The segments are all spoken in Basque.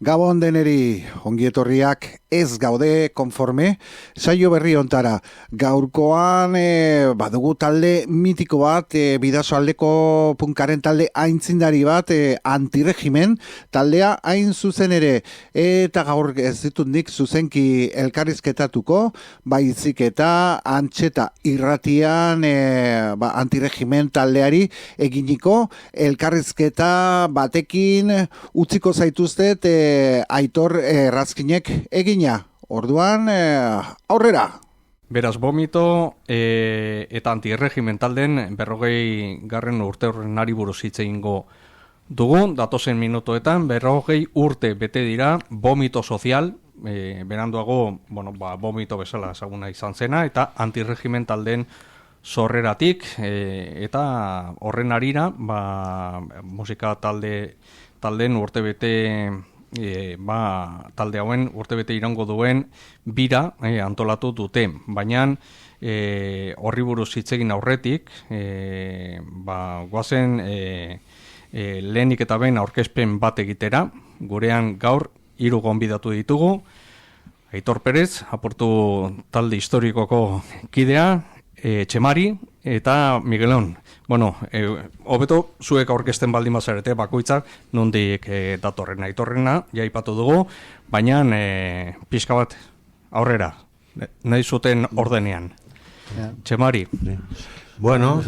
Gabon deneri, ongietorriak ez gaude konforme, saio berri ontara. Gaurkoan badugu talde mitiko bat, Bidasoaldeko punkaren talde aintzindari bat, antiregimen taldea hain zuzen ere, eta gaur ez ditut nik zuzenki elkarrizketatuko, baizik eta antxeta irratian antiregimen taldeari eginiko elkarrizketa batekin utziko zaituztet Aitor Razkinek egina. Orduan, aurrera! Beraz, Vomito eta antiregimen talden 40. urte horrenari buruz hitz egingo dugu. Datozen minutoetan 40 urte bete dira Vomito sozial, beranduago, Vomito bezala ezaguna izan zena, eta antiregimen talden sorreratik, eta horren harira, musika talden urtebete, talde hauen urtebete irango duen bira antolatu dute. Baina horri buruz hitz egin aurretik, goazen lehenik eta behin aurkezpen bat egitera. Gurean gaur 3 gonbidatu ditugu. Aitor Perez, Aportu talde historikoko kidea, Txemari eta Miguelon. Hobeto zuek aurkezten baldin bazarete bakoitzak nondik datorrena Aitorrena, jaipatu dugu, baina pixka bat aurrera, nahi zuten ordenean. Txemari.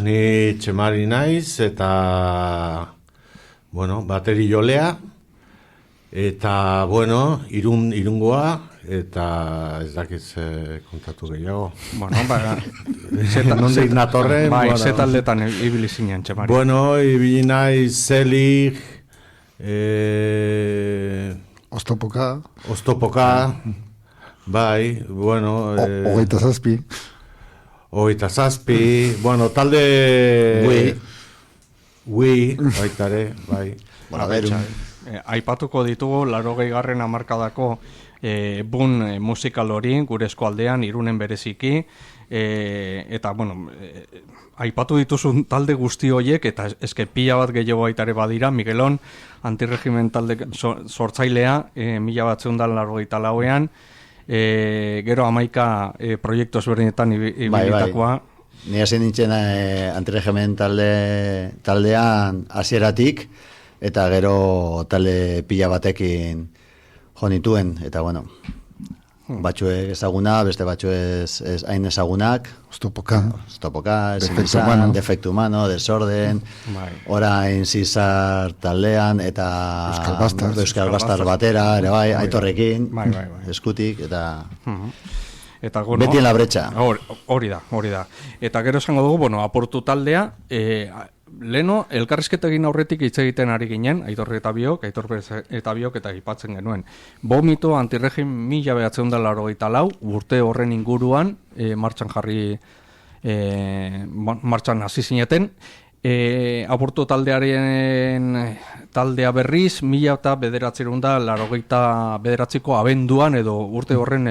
Ni Txemari naiz eta bateri jolea eta irungoa eta ez dakiz kontatu gehiago. Nondik natorren? Ze taldetan ibili zinen, Txemari? Ibili naiz Zelig, Oztopoka, bai, Hogeita zazpi, talde... Ui, baitare, bai. Aipatuko ditugu 80. hamarkadako bun musikal hori gure eskualdean, Irunen bereziki, eta aipatu dituzun talde guzti horiek, eta eske pila bat gehiago baitare badira. Miguelon, antiregimen talde sortzailea, 1984ean, gero 11 proiektu ezberdinetan ibilitakoa. Ni hasi nintzen antiregimen taldean hasieratik, eta gero talde pila batekin jo nituen, eta batzuek ezaguna, beste batzuek ez hain ezagunak. Oztopoka, Defecto Humano, Desorden, orain Zizar taldean, eta Euskal Bastard batera, ere bai, Aitorrekin, eskutik, eta... Beti en la brecha. Hori da. Eta gero esango dugu, Aportu taldea, leno, elkarrizketa egin aurretik hitz egiten ari ginen, Aitor eta biok, eta aipatzen genuen. Vomito antiregimen 1984, urte horren inguruan, martxan hasi zineten, Aportu taldea berriz, 1989ko abenduan, edo urte horren,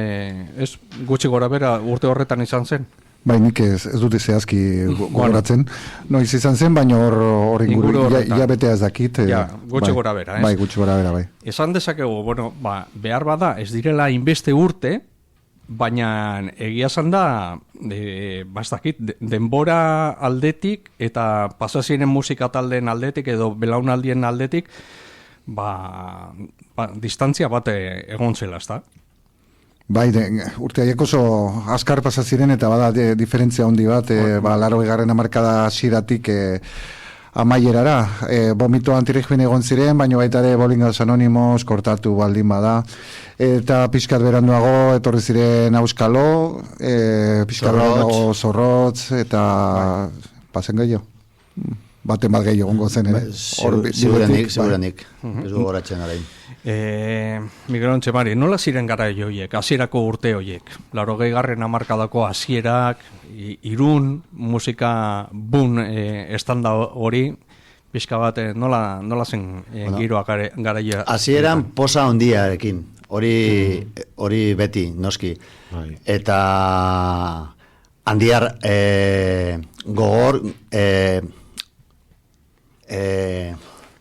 ez gutxi gora bera, urte horretan izan zen? Bai, nik ez dute zehazki gogoratzen. Noiz izan zen, baina hor inguru betea ez dakit. Gutxi gora bera, ez? Bai, gutxi gora bera, bai. Esan dezakegu, behar bada, ez direla inbeste urte, baina egia esan da, ez dakit, denbora aldetik eta pasaziren musika taldeen aldetik edo belaunaldien aldetik, distantzia bat egon zela, ez da? Bai, urte haiek oso azkar pasa ziren eta bada diferentzia handi bat, 80. hamarkada hasieratik amaierara. Vomito antiregimen egon ziren, baina baita ere Bolingas Anonimos kortatu baldin bada. Eta pixkat beranduago etorri ziren Auskalo, pixkat beranduago Zorrotz, eta pasen gehiago. Baten bat gehiago gongo zen, ere? Segurenik, ez gogoratzen arain. Miguelon, Txemari, nola ziren garai horiek, hasierako urte horiek? 80. hamarkadako hasierak, Irun, musika bun estanda hori, pixka bat, nola zen giroak garaia? Hasieran posa hondiarekin, hori beti, noski. Eta handiar gogor,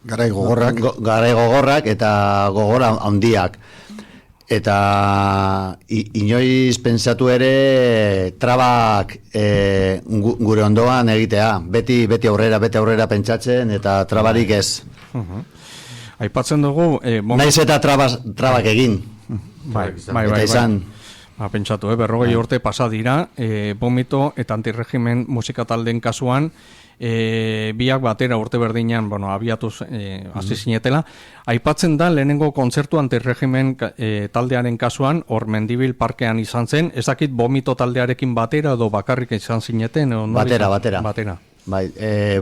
Garai gogorrak. Garai gogorrak eta gogora handiak. Eta inoiz pentsatu ere trabak gure ondoan egitea. Beti aurrera pentsatzen eta trabarik ez. Aipatzen dugu... Naiz eta trabak egin. Bai. Eta izan... Pentsatu, berrogei urte pasa dira, Vomito eta Antirregimen musika taldeen kasuan, biak batera urte berdinean, abiatuz hasi zinetela. Aipatzen da, lehenengo kontzertu Antirregimen taldearen kasuan, hor Mendibil parkean izan zen, ez dakit Vomito taldearekin batera edo bakarrik izan zineten? Batera. Bai,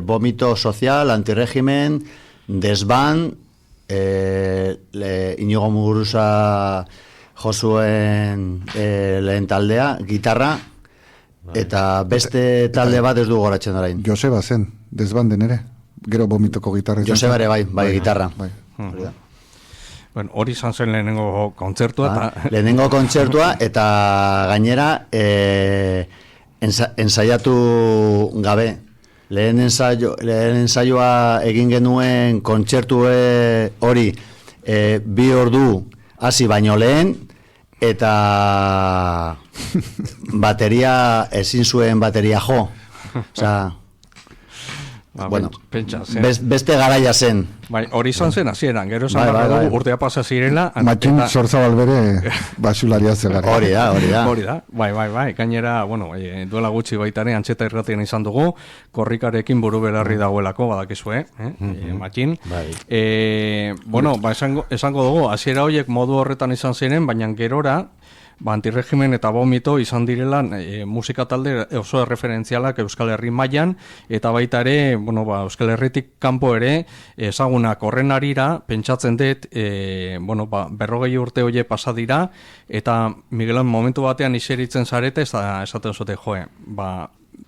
Vomito Sozial, Antirregimen, Desban, Inigo Muguruza Josuen lehen taldea, gitarra, eta beste talde bat ez du goratzen orain. Joseba zen, Desbanden ere, gero Vomitoko gitarra. Joseba ere bai, gitarra. Hori izan zen lehenengo kontzertua. Lehenengo kontzertua, eta gainera ensaiatu gabe. Lehen ensaioa egin genuen kontzertu hori 2 ordu hasi baino lehen, eta ezin zuen bateria jo. Osea, beste garaia zen. Hori izan zen hasieran, gero esan dugu urtea pasa zirela. Matxin Zorzabal bere basularia zelare. Hori da. Bai. Gainera, duela gutxi baitare Antxeta Irratian izan dugu, korrikarekin buru belarri dagoelako, badakizue, Matxin. Esango dugu, hasiera horiek modu horretan izan ziren, baina gerora, Antirregimen eta Vomito izan direla musika talde oso referentzialak Euskal Herri mailan, eta baita ere, Euskal Herritik kanpo ere, ezagunak horren arira, pentsatzen dut, 40 urte hoie pasa dira, eta Miguelan momentu batean iseritzen zarete, esaten zute,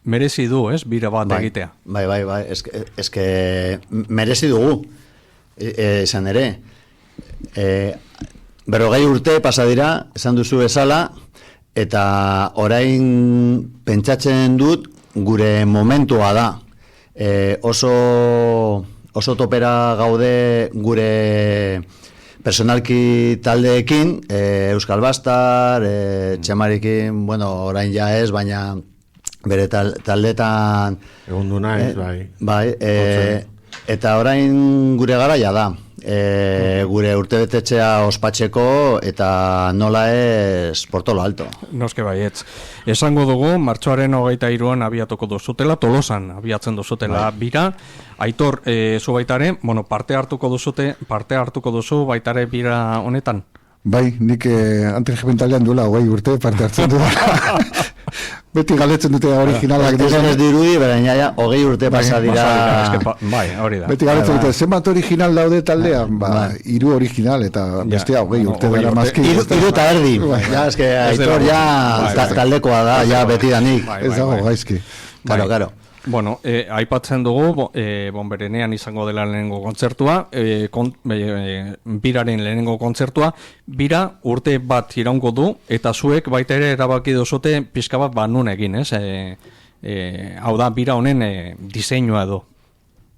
merezi du, bira bat egitea. Bai, eske merezi dugu, esan ere. 40 urte pasa dira, esan duzu bezala, eta orain pentsatzen dut gure momentua da. Oso topera gaude gure personalki taldeekin, Euskal Bastar, Txemarikin, orain ja ez, baina bere taldetan... Egun du naiz, bai. Bai, eta orain gure garaia da. Gure urtebetetxea ospatzeko eta nola ez portolo alto. Noske baietz. Esango dugu, martxoaren 23an abiatuko duzutela, Tolosan abiatzen duzutela bira. Aitor, zu baitare, parte hartuko duzu baitare bira honetan? Bai, nik Antirregimen taldean duela 20 urte parte hartzen du. Beti galetzen dute originalak. Esan ez dirudi, beraina ja, 20 urte pasa dira. Bai, hori da. Beti galetzen dute, zenbat original daude taldean? 3 original eta bestea 20 urte dara mazki. 3 eta erdi. Ja, eske Aitor ja taldekoa da, ja beti danik. Ez dago gaizki. Claro. Aipatzen dugu, Bonberenean izango dela lehenengo kontzertua, biraren lehenengo kontzertua, bira urte bat iraungo du, eta zuek baita ere erabaki duzute pixka bat nun egin, ez? Hau da, bira honen diseinua edo.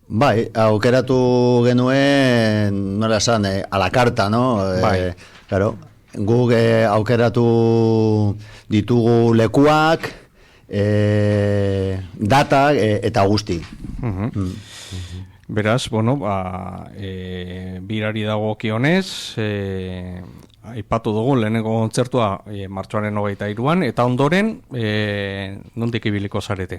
Bai, aukeratu genuen, nola esan, a la carta, no? Bai. Claro, guk aukeratu ditugu lekuak, data eta guzti. Beraz, birari dagokionez, aipatu dugu lehenengo kontzertua martxoaren 23an, eta ondoren nondik ibiliko zarete?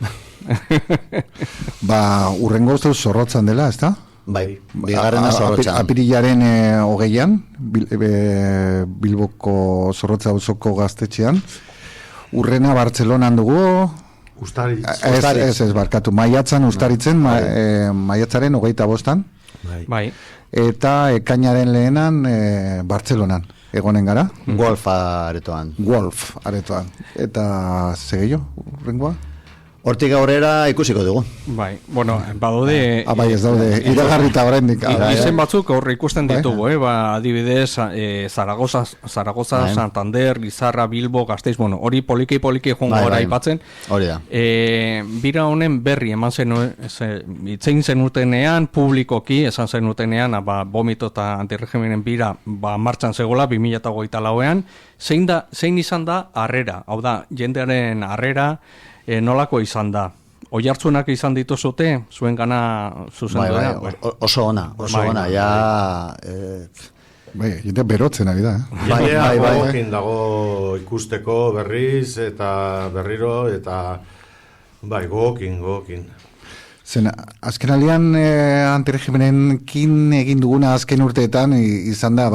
Urrengo uste zorrotzan dela, ez da? Bai, bigarrena zorrotzan. Apirilaren 20an, Bilboko Zorrotza auzoko gaztetxean. Urrena Bartzelonan dugu. Ustaritz. Ez, barkatu. Maiatzan Ustaritzen, maiatzaren 25an. Bai. Eta ekainaren lehenan Bartzelonan. Egonen gara? Wolf aretoan. Eta segeio, urrengoa? Hortik aurrera ikusiko dugu. Bai, bueno, badaude... Bai, ez daude, iragarrita oraindik. Izen batzuk aurre ikusten ditugu, adibidez, Zaragoza, Santander, Lizarra, Bilbo, Gasteiz, bueno, hori poliki joango gara aipatzen. Hori da. Bira honen berri eman itzein zenutenean, publikoki esan zenutenean, Bomito eta Antirregimenen bira martxan zegoela 2024ean, zein izan da harrera, hau da, jendearen harrera, nolako izan da? Oihartzunak izan dituzute, zuen gana zuzenduena? Bai, oso ona, ja... Jende berotzen ari da. Jendea gogokin dago ikusteko berriz eta berriro, eta gogokin. Zen, azken alian antiregimenenkin egin duguna azken urteetan izan da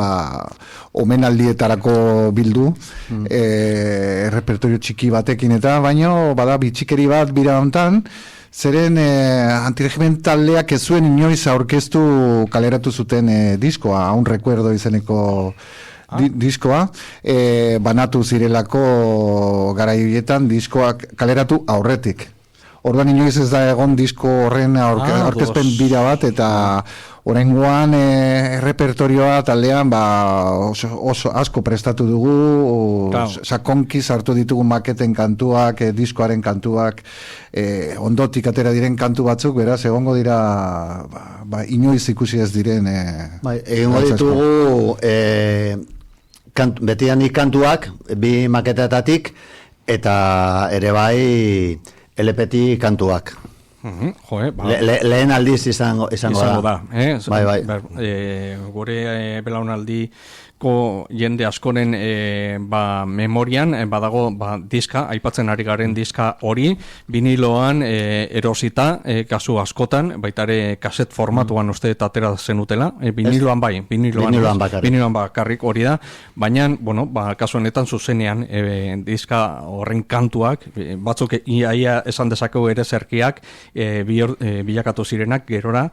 omenaldietarako bildu repertorio txiki batekin eta baino bada bitxikeri bat bira hontan zeren antiregimen taldeak ez zuen inoiz aurkeztu kaleratu zuten diskoa, un recuerdo izeneko diskoa, banatu zirelako garaietan diskoak kaleratu aurretik. Orduan inoiz ez da egon disko horren aurkezpen bira bat, eta oraingoan repertorioa taldean oso asko prestatu dugu, sakonki sartu ditugu maketen kantuak, diskoaren kantuak, ondotik atera diren kantu batzuk, beraz, egongo dira inoiz ikusi ez diren... Egongo ditugu betianik kantuak, bi maketetatik, eta ere bai... LPT kantuak. Lehen aldiz izango da. Bai. Gure belaunaldiko jende askoren memorian badago diska, aipatzen ari garen diska hori, viniloan erosita, kasu askotan, baitare kaset formatuan uste eta atera zenutela, viniloan bakarrik hori da, baina, kasu honetan zuzenean diska horren kantuak, batzuk ia esan dezakegu ere zerkiak, bilakatu zirenak gerora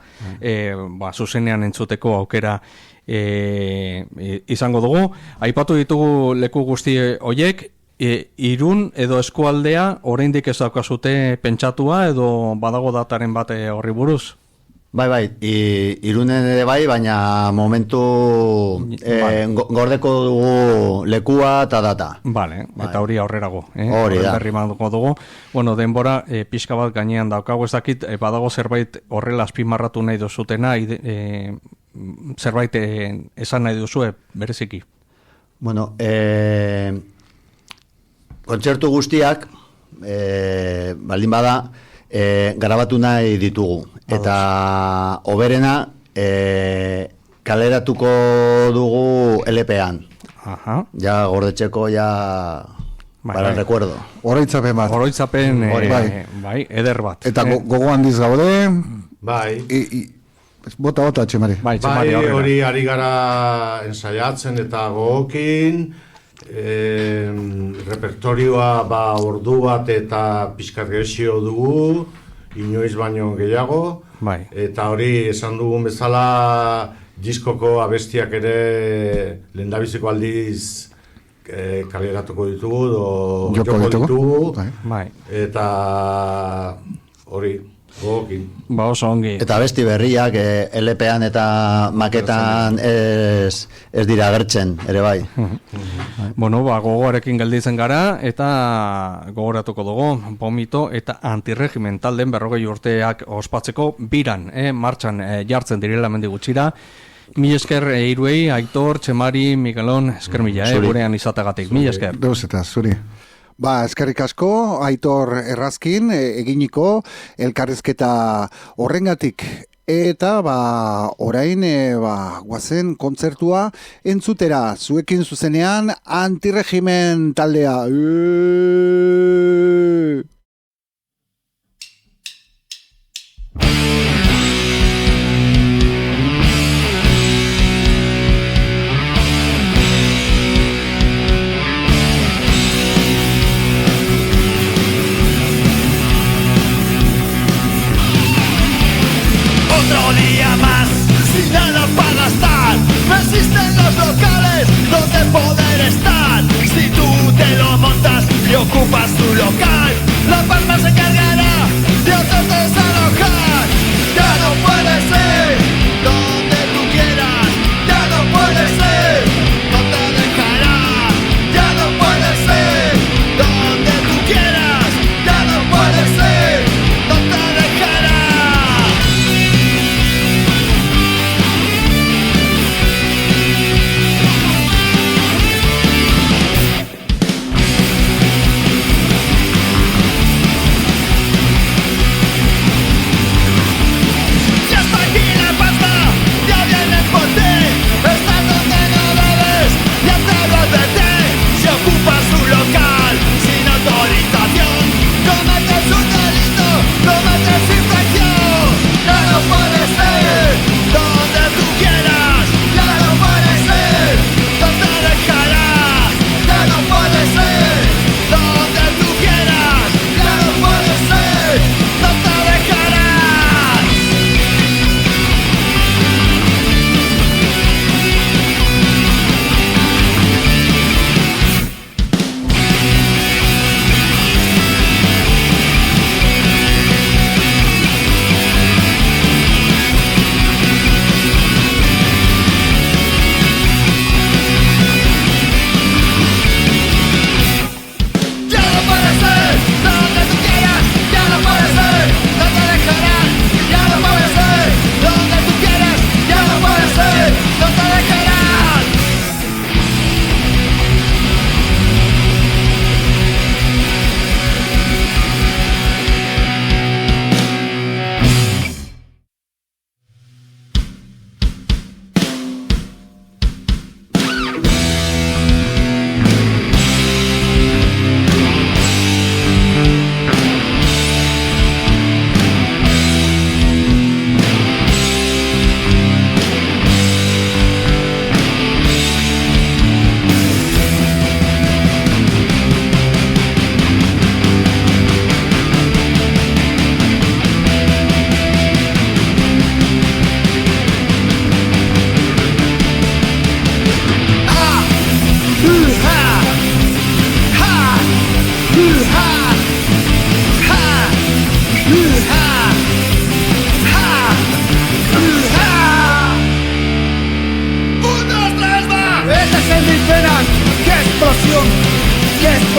zuzenean entzuteko aukera izango dugu. Aipatu ditugu leku guzti horiek, Irun edo eskualdea oraindik ez daukazute pentsatua edo badago dataren bat horri buruz? Bai, Irunen ere bai, baina momentu gordeko dugu lekua eta data. Vale, eta hori aurrerago. Hori da. Berri manduko dugu. Bueno, denbora pixka bat gainean daukago, ez dakit, badago zerbait horrela azpimarratu nahi duzutena, zerbait esan nahi duzue, bereziki? Bueno, kontzertu guztiak, baldin bada, grabatu nahi ditugu. Eta oberena kaleratuko dugu LP-an. Ja, gordetxeko, para recuerdo. Oroitzapen bat. Bai, eder bat. Eta gogo handiz gaude. Bai. Bota, Txemari. Bai, hori ari gara ensaiatzen eta gogokin. Repertorioa ordu bat eta pixkat gezio dugu, inoiz baino gehiago, eta hori esan dugun bezala diskoko abestiak ere lehendabiziko aldiz kaleratuko ditugu, joko ditugu, eta hori, gogokin. Oso ongi. Eta abesti berriak LP-an eta maketan ez dira agertzen, ere bai. Bueno, gogoarekin gelditzen gara, eta gogoratuko dugu, Bomito eta Antirregimen talden 40 urteak ospatzeko biran, martxan jartzen direla mendi gutxira. Mil esker hiruei, Aitor, Txemari, Mikelon, esker mila, gurean izatagatik. Mil esker. Deus eta, zuri. Eskerrik asko, Aitor Errazkin, eginiko elkarrizketa horrengatik. Eta, orain, guazen kontzertua entzutera, zuekin zuzenean, Antirregimen taldea. Día más, sin nada para gastar. No existen los locales donde poder estar. Si tú te lo montas y ocupas tu local,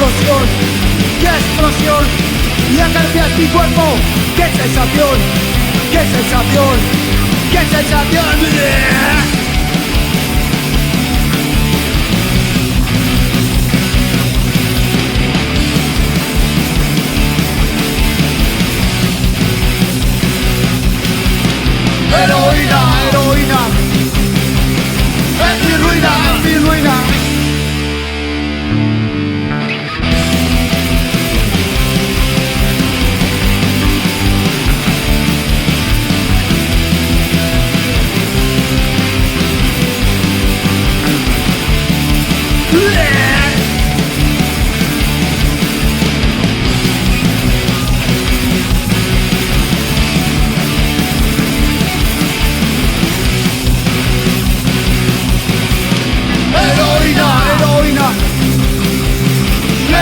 explosión, qué explosión, y acaricias mi cuerpo, qué sensación, qué sensación, qué sensación. Heroína, heroína, es mi ruina, es mi ruina.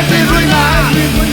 Es mi ruina, es mi ruina.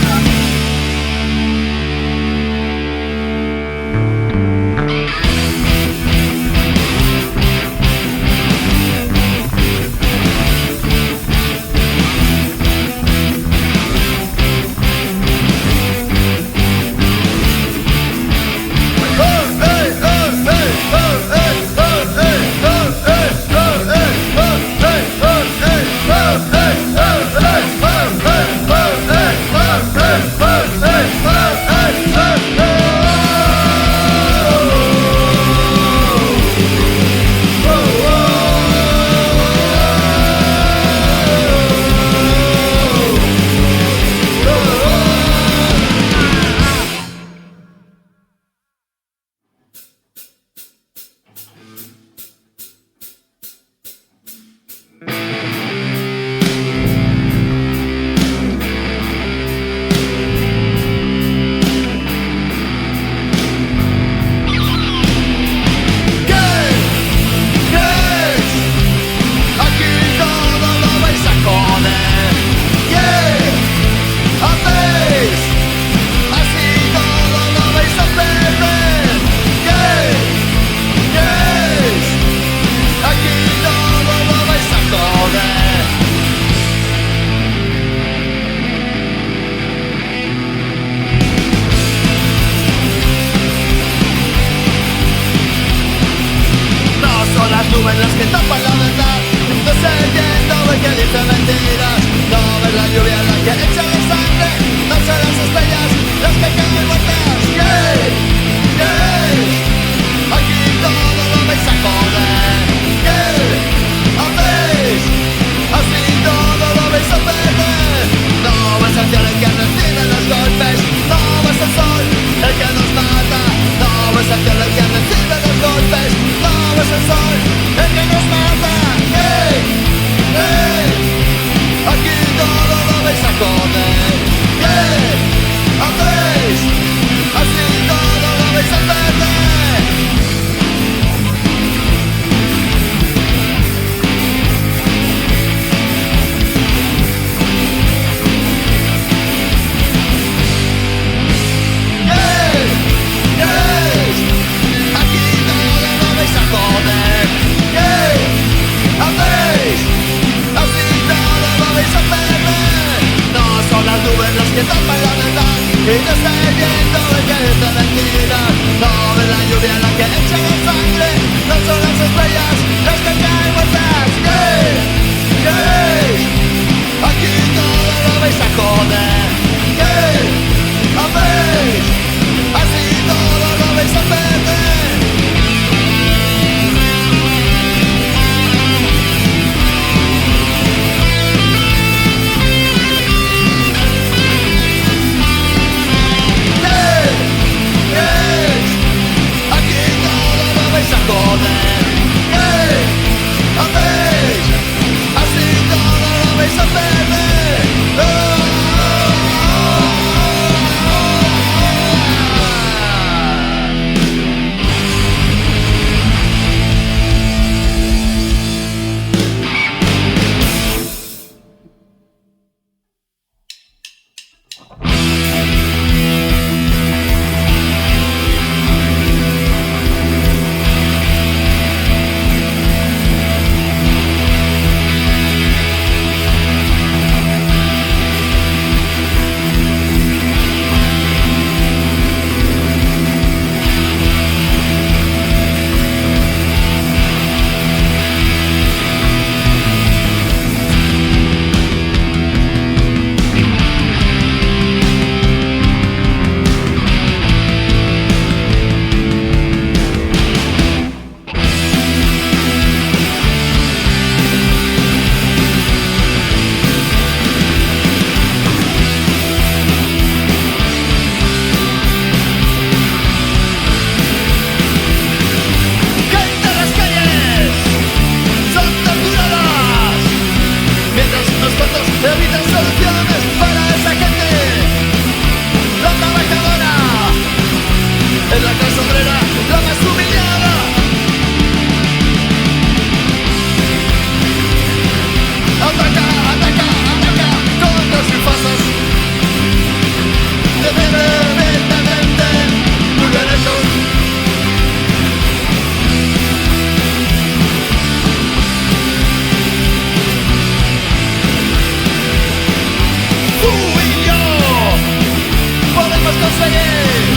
conseguir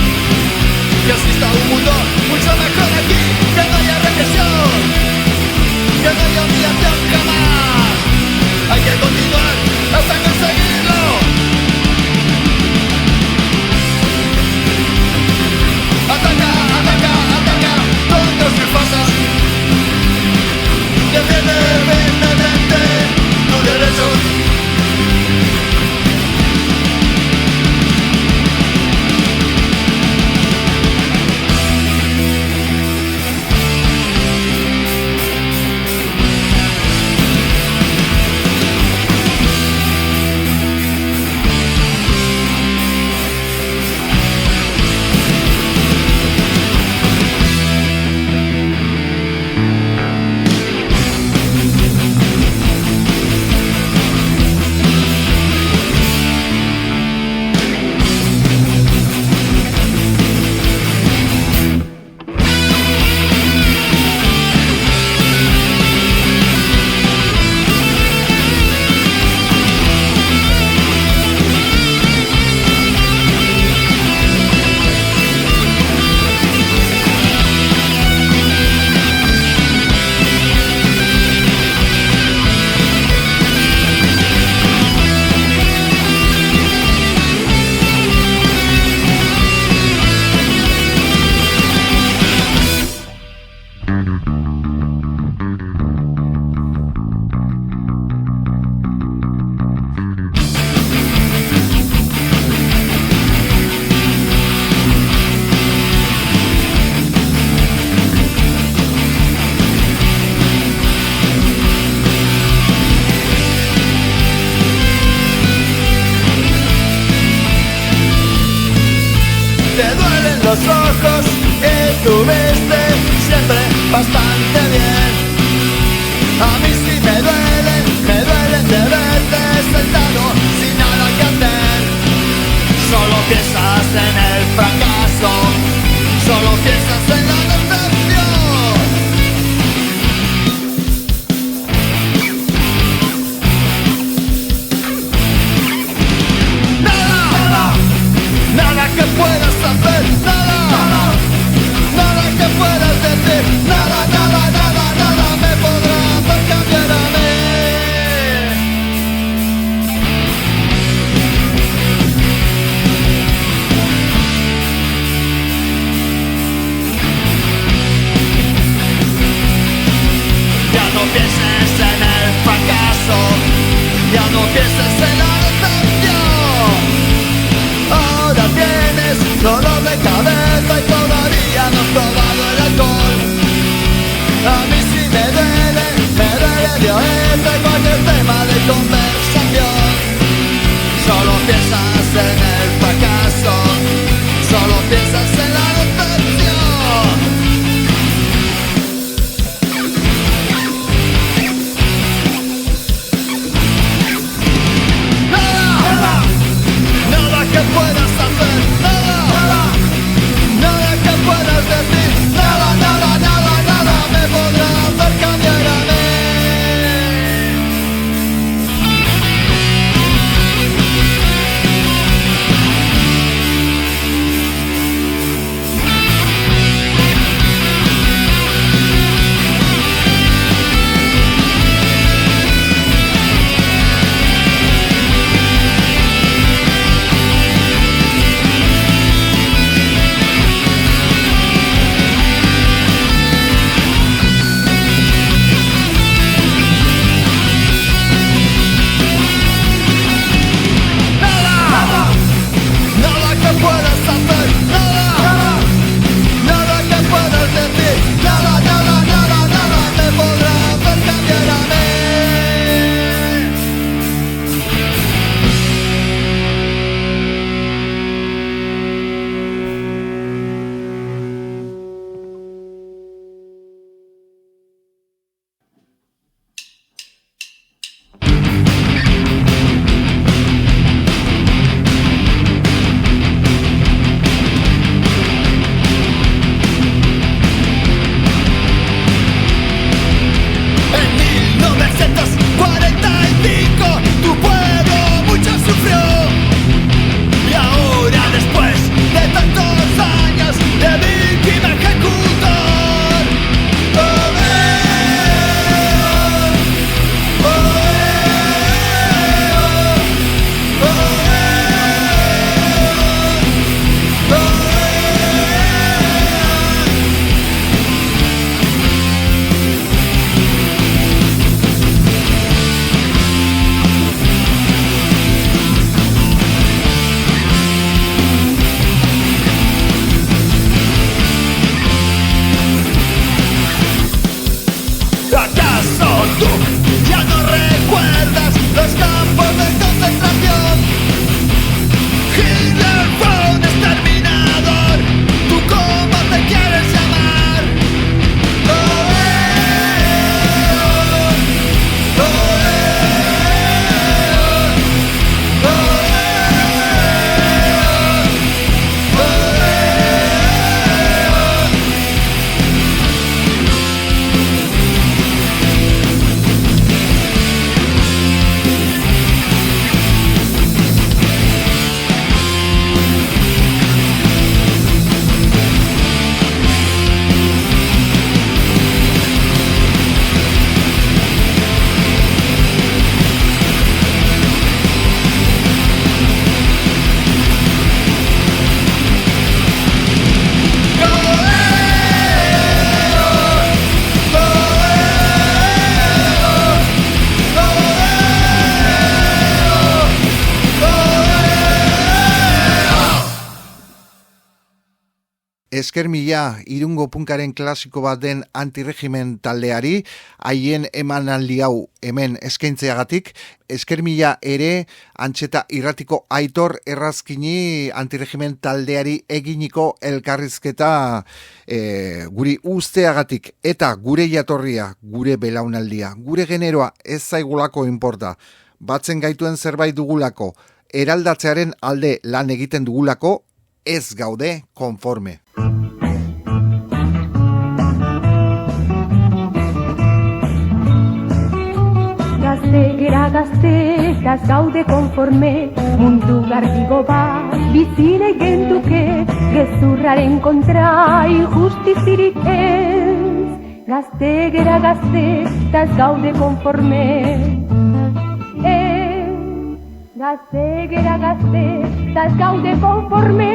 que exista un mundo mucho mejor aquí, que no haya represión, que no haya humillación jamás. Hay que continuar hasta conseguirlo. Ataca, ataca, ataca, todos nefasos. Defiende firmemente tus derechos. Los ojos y tu viste siempre bastante bien. A mí sí me duelen de verte sentado sin nada que hacer. Solo piensas en el fracaso, solo piensas en la decepción. Nada, nada que puedas hacer, nada que puedas decir, nada me podrá hacer cambiar a mí. Ya no pienses en el fracaso, ya no pienses en la decepción. Ahora tienes dolor de cabeza y todavía no has probado el alcohol. A mí sí me duele de oírte cualquier tema de conversación. Solo piensas en el fracaso, solo piensas en la decepción. Nada que puedas hacer, nada que puedas decir, nada me podrá hacer cambiar a mí. Esker mila Irungo punkaren klasiko bat den antiregimen taldeari, haien emanaldi hau hemen eskaintzeagatik. Esker mila ere Antxeta Irratiko Aitor Errazkini antiregimen taldeari eginiko elkarrizketa guri usteagatik, eta gure jatorria, gure belaunaldia, gure generoa ez zaigulako inporta. Batzen gaituen zerbait dugulako, eraldatzearen alde lan egiten dugulako, ez gaude konforme. Gaztegera gazte, ez gaude konforme, mundu garbigo bat, bizile genduke, gezurraren kontra injustizirik ez. Gaztegera gazte, ez gaude konforme, gaztegera gazte, ez gaude konforme.